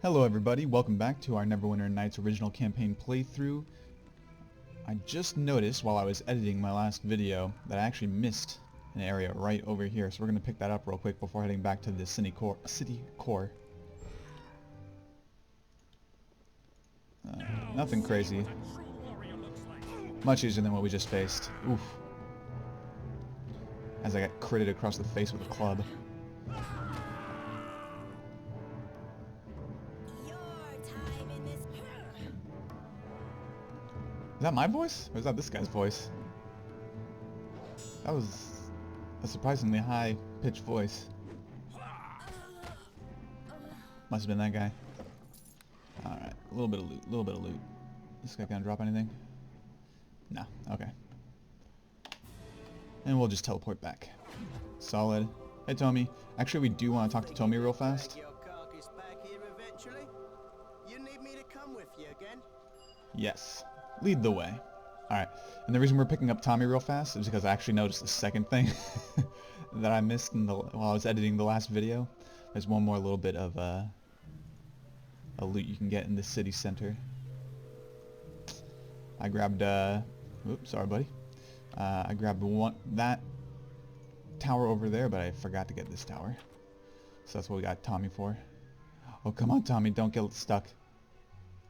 Hello everybody, welcome back to our Neverwinter Nights original campaign playthrough. I just noticed while I was editing my last video that I actually missed an area right over here, so we're going to pick that up real quick before heading back to the city core. Nothing crazy. Much easier than what we just faced. Oof. As I got critted across the face with a club. Is that my voice? Or is that this guy's voice? That was a surprisingly high-pitched voice. Must have been that guy. Alright, a little bit of loot, This guy gonna drop anything? No, okay. And we'll just teleport back. Solid. Hey Tommy. Actually, we do want to talk to Tommy real fast. Yes. Lead the way. Alright. And the reason we're picking up Tommy real fast is because I actually noticed the second thing that I missed while I was editing the last video. There's one more little bit of a loot you can get in the city center. I grabbed oops, sorry buddy. I grabbed that tower over there, but I forgot to get this tower. So that's what we got Tommy for. Oh, come on Tommy, don't get stuck.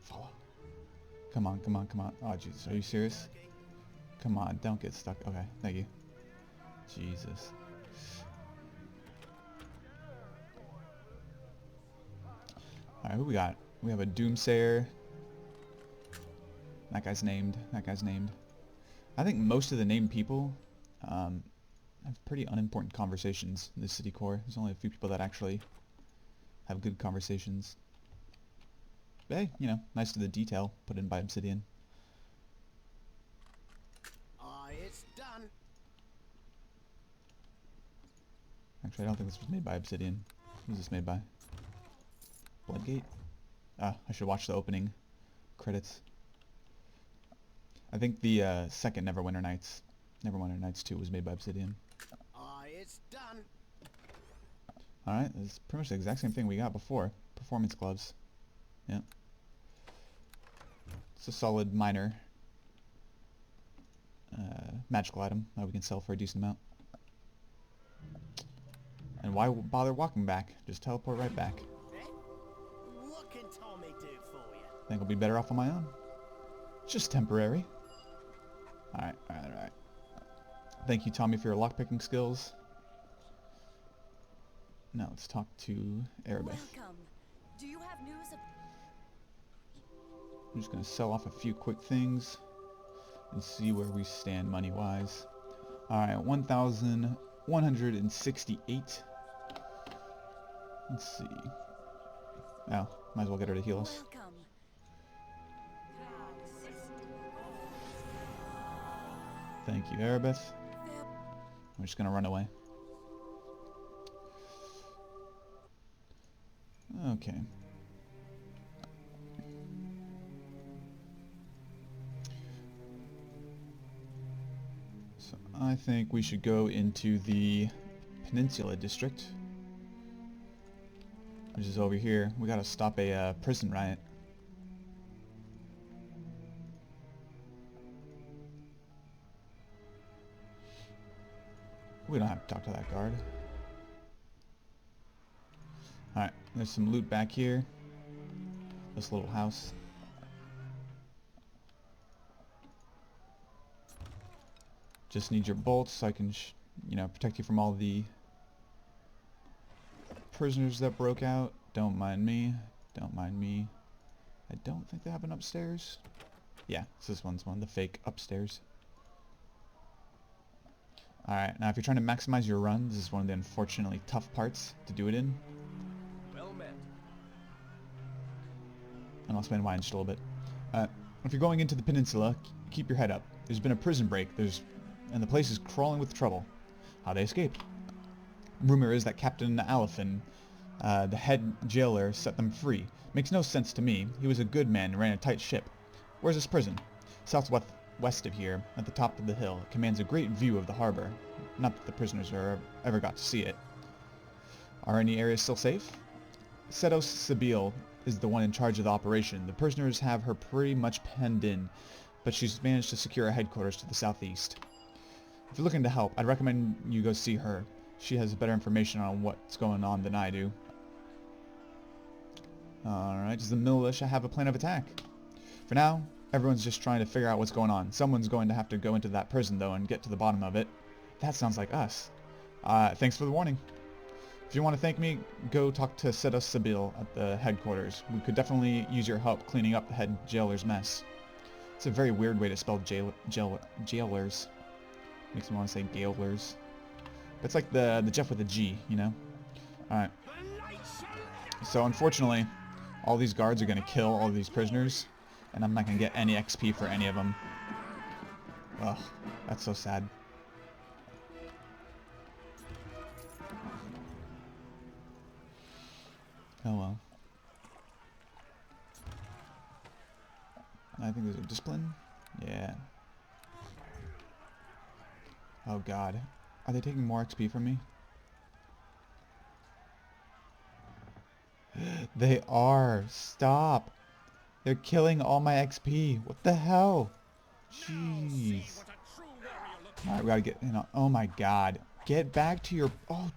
Follow. Come on, come on, come on. Oh, Jesus, are you serious? Come on, don't get stuck. Okay, thank you. Jesus. Alright, who we got? We have a Doomsayer. That guy's named. I think most of the named people have pretty unimportant conversations in the city core. There's only a few people that actually have good conversations. But hey, you know, nice to the detail put in by Obsidian. It's done. Actually, I don't think this was made by Obsidian. Who was this made by? Bloodgate? Ah, I should watch the opening credits. I think the second Neverwinter Nights 2 was made by Obsidian. It's done. Alright, it's pretty much the exact same thing we got before. Performance gloves. Yep. It's a solid minor magical item that we can sell for a decent amount. And why bother walking back? Just teleport right back. What can Tommy do for you? I think I'll be better off on my own. It's just temporary. Alright. Thank you, Tommy, for your lockpicking skills. Now let's talk to Erebeth. Welcome. Do you have news of... I'm just going to sell off a few quick things and see where we stand money-wise. Alright, 1,168. Let's see. Oh, might as well get her to heal us. Welcome. Thank you, Erebeth. I'm just going to run away. Okay. So I think we should go into the Peninsula District, which is over here. We gotta stop a prison riot. We don't have to talk to that guard. Alright, there's some loot back here. This little house. Just need your bolts so I can, you know, protect you from all the prisoners that broke out. Don't mind me. Don't mind me. I don't think they have an upstairs. Yeah, this one's one, the fake upstairs. Alright, now if you're trying to maximize your run, this is one of the unfortunately tough parts to do it in. Well met. And I'll explain why in just a little bit. If you're going into the peninsula, keep your head up. There's been a prison break, and the place is crawling with trouble. How they escaped? Rumor is that Captain Alifin, the head jailer, set them free. Makes no sense to me. He was a good man and ran a tight ship. Where's this prison? Southwest of here, at the top of the hill. It commands a great view of the harbor. Not that the prisoners ever got to see it. Are any areas still safe? Sedos Sibyl is the one in charge of the operation. The prisoners have her pretty much penned in, but she's managed to secure a headquarters to the southeast. If you're looking to help, I'd recommend you go see her. She has better information on what's going on than I do. Alright, does the militia have a plan of attack? For now, everyone's just trying to figure out what's going on. Someone's going to have to go into that prison, though, and get to the bottom of it. That sounds like us. Thanks for the warning. If you want to thank me, go talk to Seda Sabil at the headquarters. We could definitely use your help cleaning up the head jailer's mess. It's a very weird way to spell jailers. Makes me want to say gaolers. But it's like the Jeff with a G, you know? Alright. So unfortunately, all these guards are going to kill all these prisoners, and I'm not going to get any XP for any of them. Ugh, that's so sad. Oh well. I think there's a discipline. Yeah. Oh god. Are they taking more XP from me? They are. Stop. They're killing all my XP. What the hell? Jeez. Alright, we gotta get, you know, oh my god. Get back to your, oh,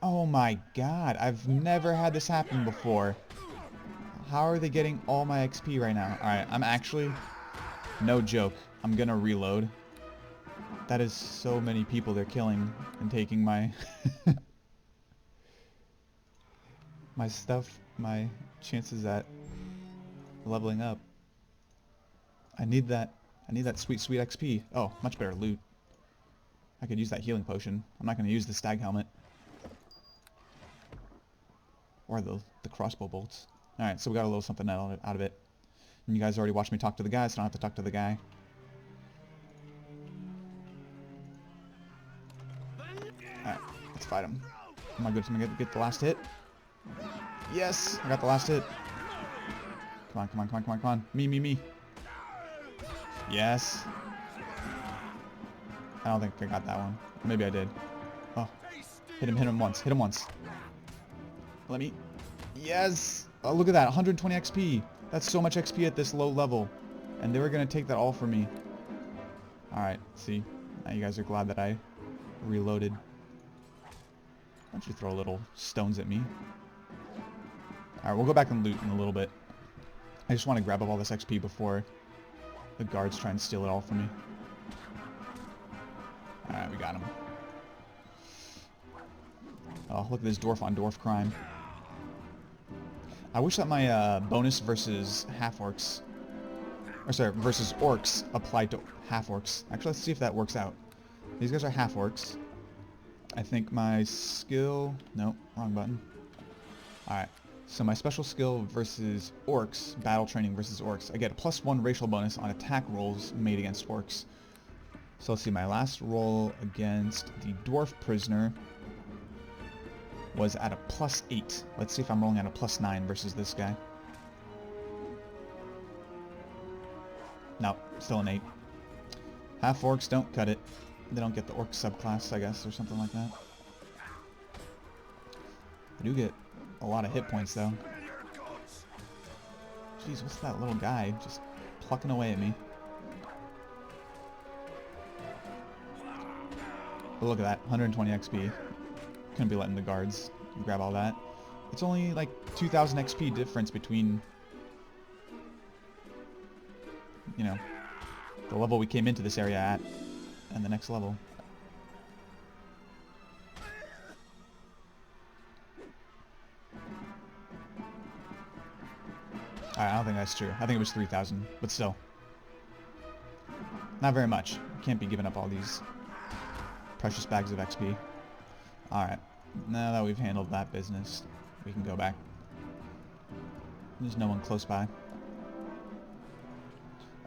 oh my god. I've never had this happen before. How are they getting all my XP right now? Alright, I'm actually, no joke, I'm gonna reload. That is so many people they're killing and taking my my stuff, my chances at leveling up. I need that sweet, sweet XP. Oh, much better loot. I could use that healing potion. I'm not going to use the stag helmet. Or the crossbow bolts. Alright, so we got a little something out of it. And you guys already watched me talk to the guy, so I don't have to talk to the guy. Alright, let's fight him. Am I good to get the last hit? Yes! I got the last hit. Come on, come on, come on, come on, come on. Me. Yes. I don't think I got that one. Maybe I did. Oh. Hit him once. Hit him once. Let me... Yes! Oh, look at that. 120 XP. That's so much XP at this low level. And they were going to take that all from me. Alright, see. Now you guys are glad that I reloaded. Why don't you throw little stones at me? Alright, we'll go back and loot in a little bit. I just want to grab up all this XP before the guards try and steal it all from me. Alright, we got him. Oh, look at this dwarf on dwarf crime. I wish that my bonus versus half-orcs, or sorry, versus orcs applied to half-orcs. Actually, let's see if that works out. These guys are half-orcs. I think my skill... Nope, wrong button. Alright, so my special skill versus orcs, battle training versus orcs. I get a +1 racial bonus on attack rolls made against orcs. So let's see, my last roll against the dwarf prisoner was at a +8. Let's see if I'm rolling at a +9 versus this guy. Nope, still an 8. Half orcs don't cut it. They don't get the orc subclass, I guess, or something like that. I do get a lot of hit points, though. Jeez, what's that little guy just plucking away at me? But look at that, 120 XP. Couldn't be letting the guards grab all that. It's only like 2,000 XP difference between, you know, the level we came into this area at and the next level. Alright, I don't think that's true. I think it was 3,000, but still. Not very much. Can't be giving up all these precious bags of XP. Alright, now that we've handled that business, we can go back. There's no one close by.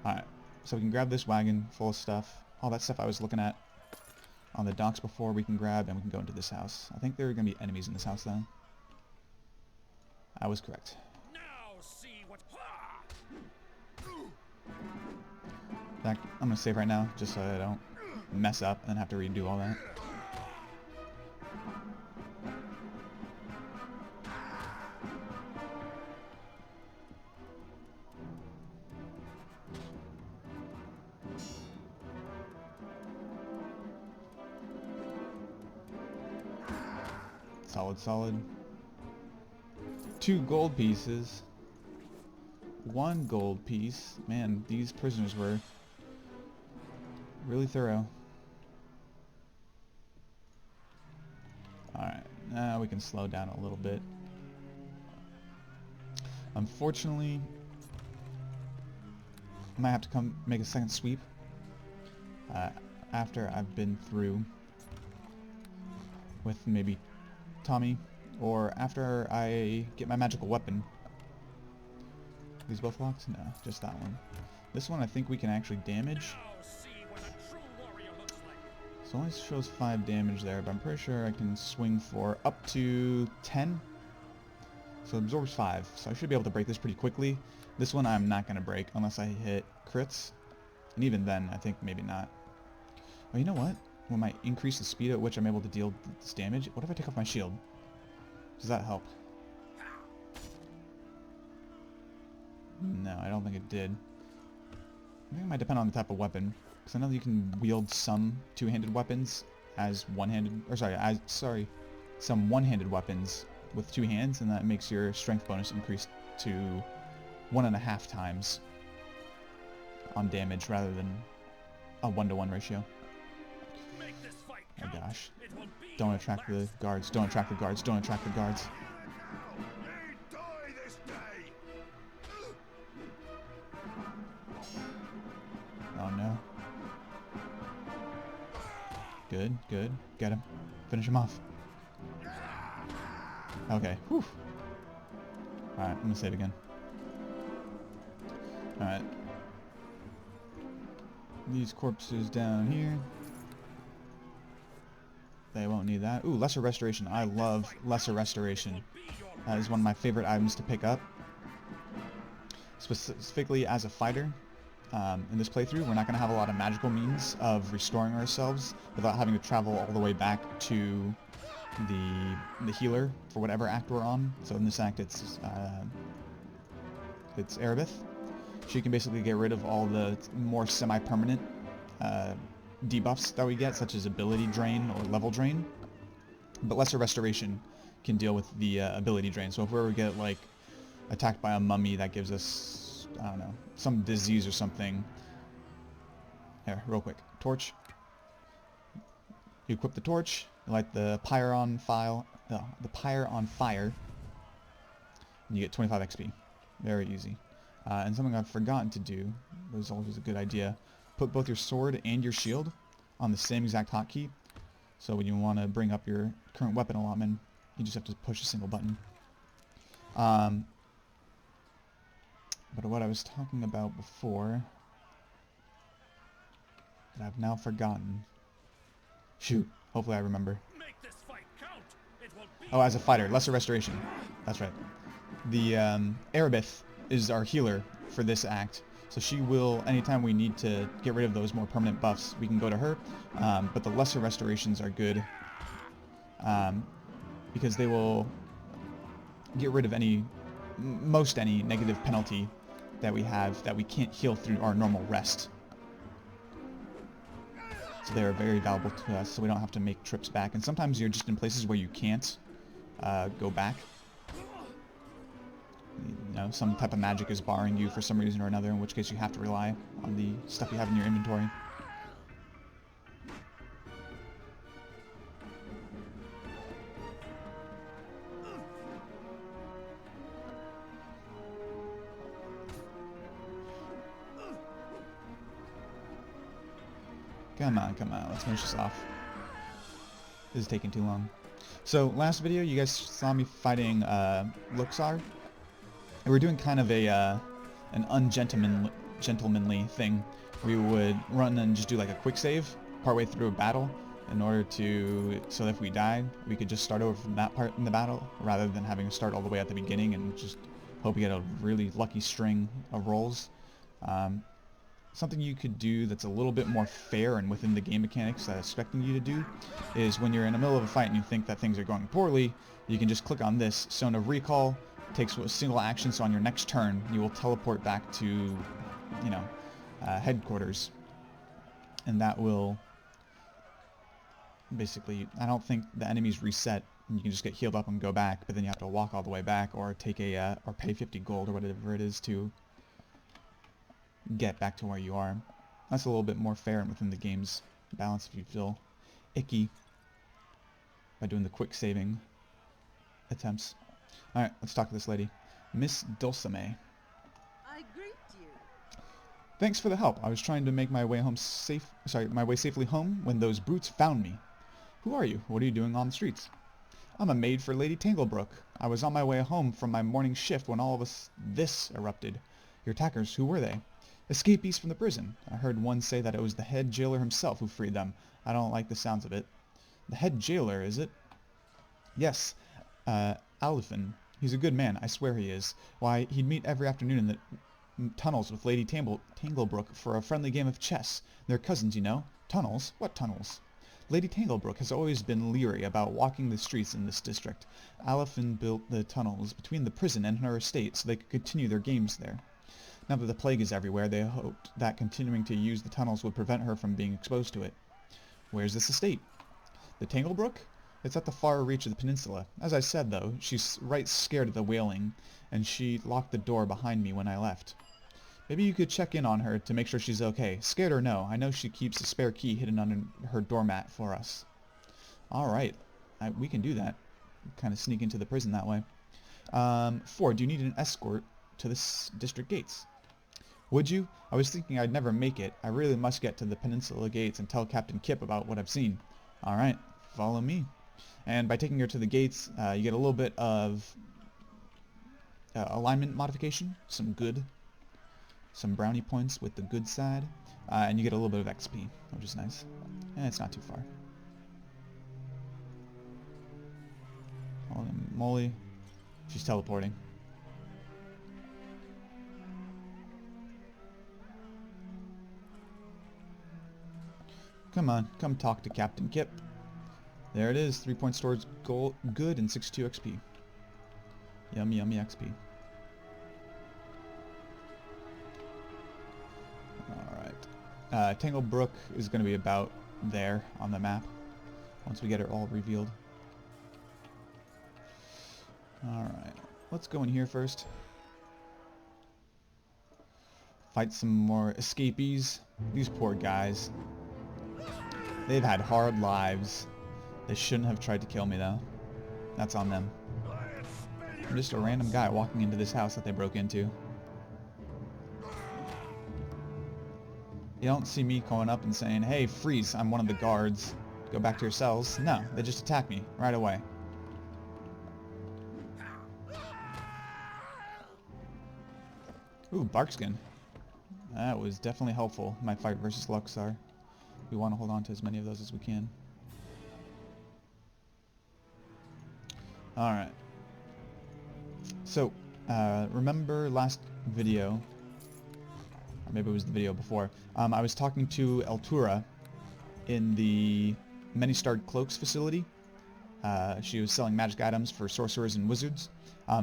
Alright, so we can grab this wagon full of stuff. All that stuff I was looking at on the docks before we can grab, and we can go into this house. I think there are going to be enemies in this house, though. I was correct. Now see what... In fact, I'm going to save right now, just so I don't mess up and have to redo all that. solid, solid. 2 gold pieces. 1 gold piece. Man, these prisoners were really thorough. Alright, now we can slow down a little bit. Unfortunately, I might have to come make a second sweep after I've been through with maybe Tommy, or after I get my magical weapon. These both locked? No, just that one. This one I think we can actually damage. So it only shows 5 damage there, but I'm pretty sure I can swing for up to 10. So it absorbs 5, so I should be able to break this pretty quickly. This one I'm not going to break unless I hit crits. And even then, I think maybe not. Oh, you know what? We might increase the speed at which I'm able to deal this damage. What if I take off my shield? Does that help? No, I don't think it did. I think it might depend on the type of weapon. Because I know that you can wield some two-handed weapons as one-handed... Or sorry, some one-handed weapons with 2 hands, and that makes your strength bonus increase to 1.5 times on damage rather than a 1-to-1 ratio. Oh gosh. Don't attract the guards, don't attract the guards, don't attract the guards. Oh no. Good, good. Get him. Finish him off. Okay. Whew. Alright, I'm gonna save again. Alright. These corpses down here. They won't need that. Ooh, Lesser Restoration. I love Lesser Restoration. That is one of my favorite items to pick up. Specifically as a fighter. In this playthrough, we're not going to have a lot of magical means of restoring ourselves without having to travel all the way back to the healer for whatever act we're on. So in this act, it's Erebith. She can basically get rid of all the more semi-permanent debuffs that we get, such as ability drain or level drain. But Lesser Restoration can deal with the ability drain. So if we ever get like attacked by a mummy that gives us, I don't know, some disease or something. Here, real quick. Torch. You equip the torch, you light the pyre on fire, and you get 25 XP. Very easy. And something I've forgotten to do, was always a good idea, put both your sword and your shield on the same exact hotkey. So when you want to bring up your current weapon allotment, you just have to push a single button. But what I was talking about before, that I've now forgotten. Shoot, hopefully I remember. Oh, as a fighter, Lesser Restoration. That's right. The Erebith is our healer for this act. So she will, anytime we need to get rid of those more permanent buffs, we can go to her. But the Lesser Restorations are good because they will get rid of most any negative penalty that we have that we can't heal through our normal rest. So they are very valuable to us, so we don't have to make trips back. And sometimes you're just in places where you can't go back. You know, some type of magic is barring you for some reason or another, in which case you have to rely on the stuff you have in your inventory. Come on, come on, let's finish this off. This is taking too long. So, last video, you guys saw me fighting Luxar. And we're doing kind of an ungentlemanly thing. We would run and just do like a quick save partway through a battle in order to, so that if we died, we could just start over from that part in the battle rather than having to start all the way at the beginning and just hope we get a really lucky string of rolls. Something you could do that's a little bit more fair and within the game mechanics that I'm expecting you to do is when you're in the middle of a fight and you think that things are going poorly, you can just click on this, Stone of Recall, takes a single action, so on your next turn you will teleport back to, you know, headquarters, and that will basically, I don't think the enemies reset And you can just get healed up and go back, but then you have to walk all the way back, or take a or pay 50 gold or whatever it is to get back to where you are. That's a little bit more fair and within the game's balance if you feel icky by doing the quick saving attempts. Alright, let's talk to this lady. Miss Dulcime. I greet you. Thanks for the help. I was trying to make my way safely home when those brutes found me. Who are you? What are you doing on the streets? I'm a maid for Lady Tanglebrook. I was on my way home from my morning shift when all of this erupted. Your attackers, who were they? Escapees from the prison. I heard one say that it was the head jailer himself who freed them. I don't like the sounds of it. The head jailer, is it? Yes. Alifin. He's a good man, I swear he is. Why, he'd meet every afternoon in the tunnels with Lady Tanglebrook for a friendly game of chess. They're cousins, you know. Tunnels? What tunnels? Lady Tanglebrook has always been leery about walking the streets in this district. Alifin built the tunnels between the prison and her estate so they could continue their games there. Now that the plague is everywhere, they hoped that continuing to use the tunnels would prevent her from being exposed to it. Where's this estate? The Tanglebrook? It's at the far reach of the peninsula. As I said, though, she's right scared of the wailing, and she locked the door behind me when I left. Maybe you could check in on her to make sure she's okay. Scared or no, I know she keeps a spare key hidden under her doormat for us. Alright, we can do that. Kind of sneak into the prison that way. 4, do you need an escort to the district gates? Would you? I was thinking I'd never make it. I really must get to the Peninsula gates and tell Captain Kip about what I've seen. Alright, follow me. And by taking her to the gates, you get a little bit of alignment modification, some brownie points with the good side, and you get a little bit of XP, which is nice. And it's not too far. Holy moly, she's teleporting. Come on, come talk to Captain Kip. There it is, 3 points towards gold, good, and 62 XP. Yummy, yummy XP. Alright. Tanglebrook is going to be about there on the map, once we get it all revealed. Alright, let's go in here first. Fight some more escapees. These poor guys. They've had hard lives. They shouldn't have tried to kill me, though. That's on them. I'm just a random guy walking into this house that they broke into. You don't see me going up and saying, hey, freeze, I'm one of the guards. Go back to your cells. No, they just attack me right away. Ooh, Barkskin. That was definitely helpful in my fight versus Luxar. We want to hold on to as many of those as we can. Alright. So, remember last video, or maybe it was the video before, I was talking to Eltura in the Many-Starred Cloaks facility. She was selling magic items for sorcerers and wizards.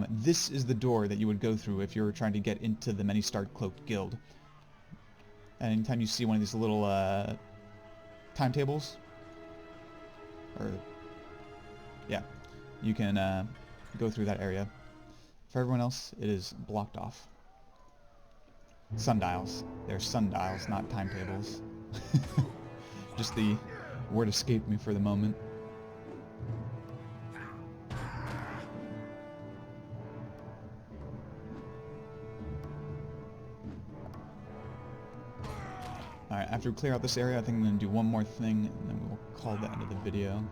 This is the door that you would go through if you were trying to get into the Many-Starred Cloak Guild. And anytime you see one of these little timetables, or yeah, you can go through that area. For everyone else, it is blocked off. Sundials. They're sundials, not timetables. Just the word escaped me for the moment. Alright, after we clear out this area, I think I'm going to do one more thing, and then we'll call the end of the video.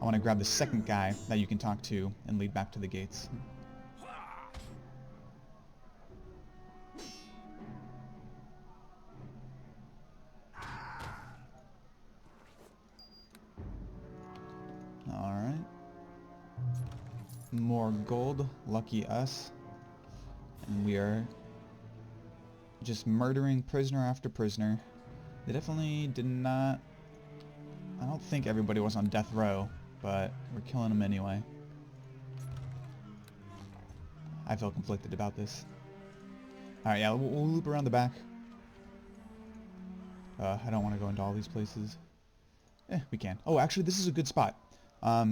I want to grab the second guy that you can talk to and lead back to the gates. Alright. More gold. Lucky us. And we are just murdering prisoner after prisoner. They definitely did not... I don't think everybody was on death row, but we're killing them anyway. I feel conflicted about this. Alright, yeah, we'll loop around the back. I don't want to go into all these places. We can. Oh, actually, this is a good spot.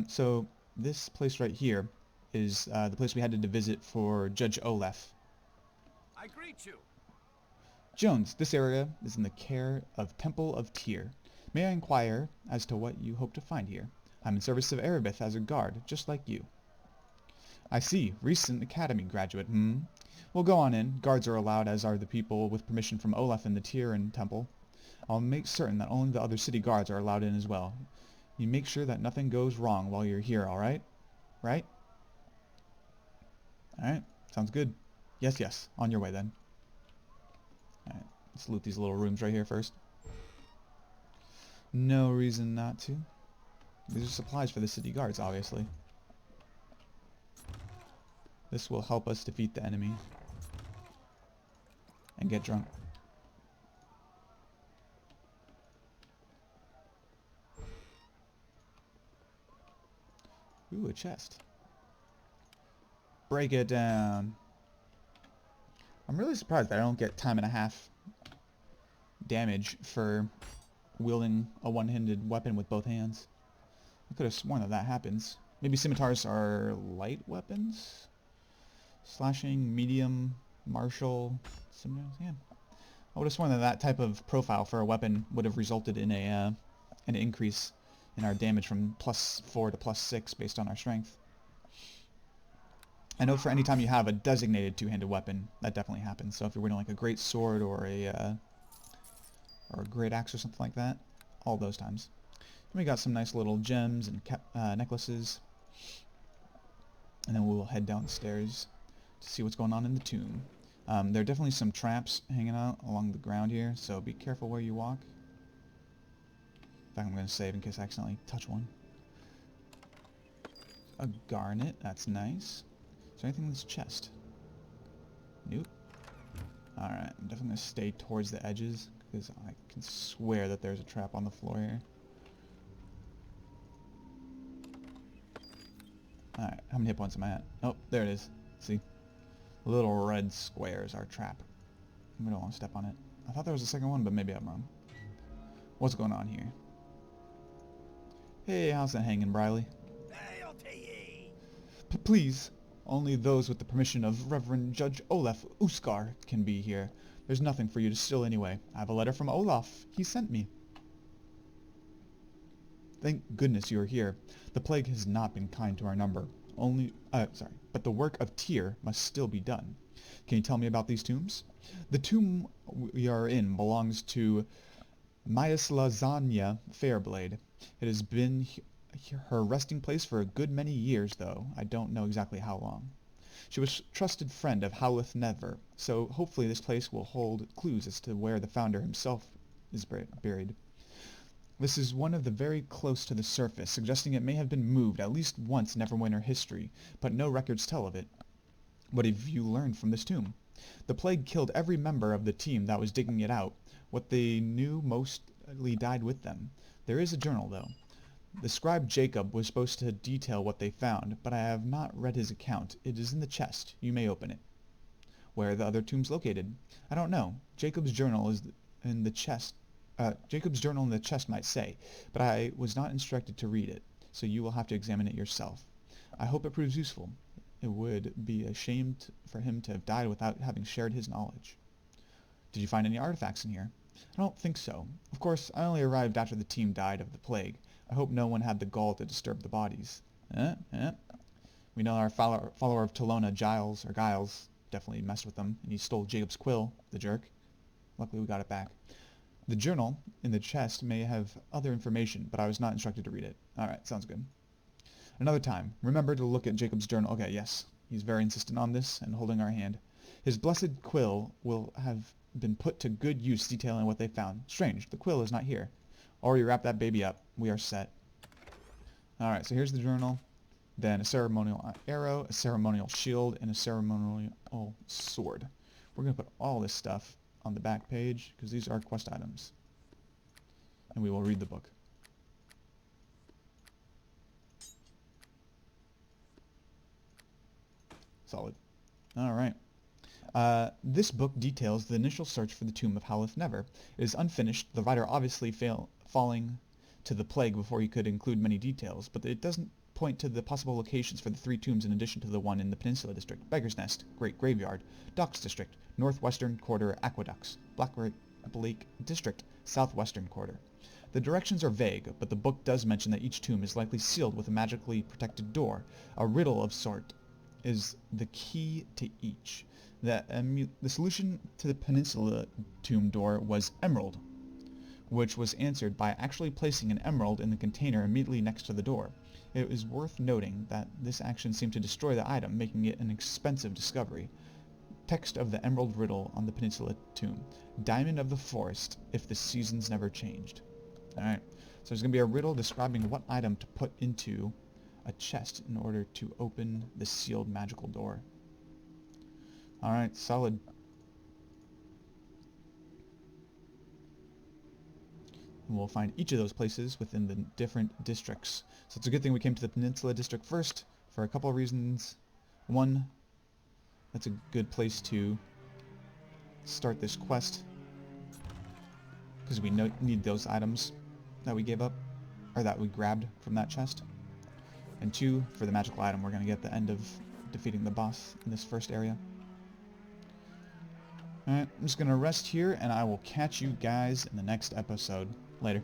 So, this place right here is the place we had to visit for Judge Olaf. I greet you. Jones, this area is in the care of Temple of Tyr. May I inquire as to what you hope to find here? I'm in service of Erebeth as a guard, just like you. I see. Recent academy graduate, Well, go on in. Guards are allowed, as are the people with permission from Olaf and the Tyrian Temple. I'll make certain that only the other city guards are allowed in as well. You make sure that nothing goes wrong while you're here, alright? Right? Alright. Sounds good. Yes, yes. On your way, then. Alright. Let's loot these little rooms right here first. No reason not to. These are supplies for the city guards, obviously. This will help us defeat the enemy. And get drunk. Ooh, a chest. Break it down. I'm really surprised that I don't get time and a half damage for wielding a one-handed weapon with both hands. I could have sworn that that happens. Maybe scimitars are light weapons? Slashing, medium, martial, scimitars, yeah. I would have sworn that that type of profile for a weapon would have resulted in an increase in our damage from +4 to +6 based on our strength. I know for any time you have a designated two-handed weapon, that definitely happens. So if you're wielding like a great sword or a great axe or something like that, all those times. And we got some nice little gems and necklaces. And then we'll head downstairs to see what's going on in the tomb. There are definitely some traps hanging out along the ground here, so be careful where you walk. In fact, I'm going to save in case I accidentally touch one. A garnet, that's nice. Is there anything in this chest? Nope. Alright, I'm definitely going to stay towards the edges, because I can swear that there's a trap on the floor here. Alright, how many hit points am I at? Oh, there it is. See? Little red squares, our trap. We don't want to step on it. I thought there was a second one, but maybe I'm wrong. What's going on here? Hey, how's that hanging, Briley? Hail to ye! Please, only those with the permission of Reverend Judge Olaf Uskar can be here. There's nothing for you to steal anyway. I have a letter from Olaf. He sent me. Thank goodness you are here. The plague has not been kind to our number. But the work of Tyr must still be done. Can you tell me about these tombs? The tomb we are in belongs to Maislazania Fairblade. It has been her resting place for a good many years, though. I don't know exactly how long. She was a trusted friend of Howleth Never, so hopefully this place will hold clues as to where the founder himself is buried. This is one of the very close to the surface, suggesting it may have been moved at least once in Neverwinter history, but no records tell of it. What have you learned from this tomb? The plague killed every member of the team that was digging it out. What they knew mostly died with them. There is a journal, though. The scribe Jacob was supposed to detail what they found, but I have not read his account. It is in the chest. You may open it. Where are the other tombs located? I don't know. Jacob's journal is in the chest. Jacob's journal in the chest might say, but I was not instructed to read it, so you will have to examine it yourself. I hope it proves useful. It would be a shame for him to have died without having shared his knowledge. Did you find any artifacts in here? I don't think so. Of course, I only arrived after the team died of the plague. I hope no one had the gall to disturb the bodies. We know our follower of Tolona, Giles, definitely messed with them, and he stole Jacob's quill, the jerk. Luckily we got it back. The journal in the chest may have other information, but I was not instructed to read it. Alright, sounds good. Another time, remember to look at Jacob's journal. Okay, yes. He's very insistent on this and holding our hand. His blessed quill will have been put to good use detailing what they found. Strange, the quill is not here. Already wrapped that baby up. We are set. Alright, so here's the journal. Then a ceremonial arrow, a ceremonial shield, and a ceremonial sword. We're going to put all this stuff on the back page, because these are quest items. And we will read the book. Solid. Alright. This book details the initial search for the tomb of Howleth Never. It is unfinished, the writer obviously falling to the plague before he could include many details, but it doesn't point to the possible locations for the 3 tombs in addition to the one in the Peninsula District: Beggar's Nest, Great Graveyard; Docks District, Northwestern Quarter Aqueducts; Black Lake District, Southwestern Quarter. The directions are vague, but the book does mention that each tomb is likely sealed with a magically protected door. A riddle of sort is the key to each. The solution to the Peninsula tomb door was emerald, which was answered by actually placing an emerald in the container immediately next to the door. It is worth noting that this action seemed to destroy the item, making it an expensive discovery. Text of the emerald riddle on the Peninsula tomb: Diamond of the forest if the seasons never changed. Alright, so there's going to be a riddle describing what item to put into a chest in order to open the sealed magical door. Alright, solid. And we'll find each of those places within the different districts. So it's a good thing we came to the Peninsula District first for a couple of reasons. One, that's a good place to start this quest, because we need those items that we gave up, or that we grabbed from that chest. And 2, for the magical item we're going to get at the end of defeating the boss in this first area. Alright, I'm just going to rest here, and I will catch you guys in the next episode. Later.